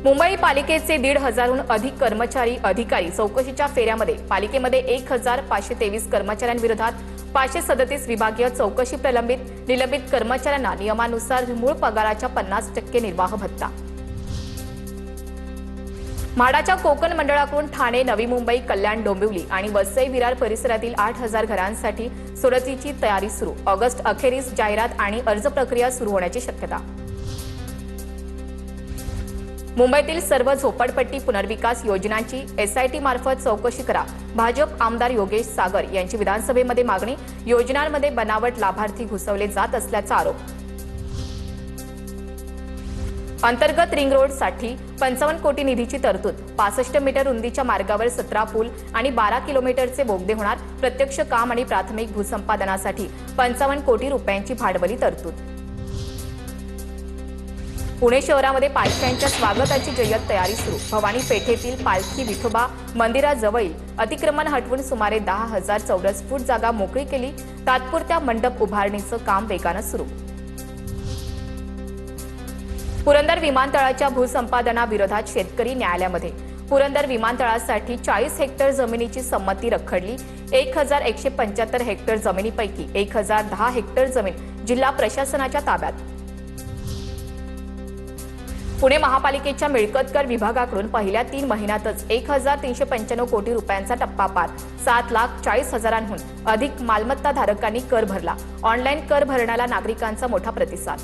मुंबई पालिकेचे 1,500हून अधिक कर्मचारी अधिकारी चौकशीच्या फेऱ्यामध्ये पालिकेमध्ये 1,523 कर्मचाऱ्यांविरोधात 537 विभागीय चौकशी निलंबित कर्मचाऱ्यांना नियमानुसार मूळ पगाराच्या 50% निर्वाह भत्ता। म्हाडाच्या कोकण मंडळाकडून ठाणे, नवी मुंबई, कल्याण, डोंबिवली आणि वसई विरार परिसरातील 8,000 घरांसाठी सोडतीची तयारी सुरू। ऑगस्ट अखेरीस जाहिरात आणि अर्ज प्रक्रिया सुरू होण्याची शक्यता। मुंबईतील सर्व झोपडपट्टी पुनर्विकास योजनांची SIT मार्फत चौकशी करा। भाजप आमदार योगेश सागर यांची विधानसभेमध्ये मागणी। योजनांमध्ये बनावट लाभार्थी घुसवले जात असल्याचा आरोप। अंतर्गत रिंग रोडसाठी 55 कोटी निधीची तरतूद। 65 मीटर रुंदीच्या मार्गावर 17 पूल आणि 12 किलोमीटरचे बोगदे होणार। प्रत्यक्ष काम आणि प्राथमिक भूसंपादनासाठी 55 कोटी रुपयांची भांडवली तरतूद। पुणे शहरामध्ये पालख्यांच्या स्वागताची जय्यत तयारी सुरू। भवानी पेठेतील पालखी विठोबा मंदिराजवळील अतिक्रमण हटवून सुमारे 10,000 चौरस फूट जागा मोकळी केली। तात्पुरत्या मंडप उभारणीचं काम वेगानं सुरू। पुरंदर विमानतळाच्या भूसंपादनाविरोधात शेतकरी न्यायालयामध्ये। पुरंदर विमानतळासाठी 40 हेक्टर जमिनीची संमती रखडली। 1,175 हेक्टर जमिनीपैकी 1,010 हेक्टर जमीन जिल्हा प्रशासनाच्या ताब्यात। पुणे महापालिकेच्या मिळकत कर विभागाकडून पहिल्या 3 महिन्यातच 1,395 कोटी रुपयांचा टप्पा पार। 7,40,000हून अधिक मालमत्ता धारकांनी कर भरला। ऑनलाईन कर भरण्याला नागरिकांचा मोठा प्रतिसाद।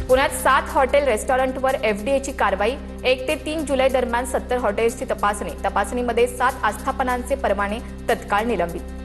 पुण्यात 7 हॉटेल रेस्टॉरंटवर FDAची कारवाई। 1 ते 3 जुलै दरम्यान 70 हॉटेल्सची तपासणीमध्ये 7 आस्थापनांचे परवाने तत्काळ निलंबित।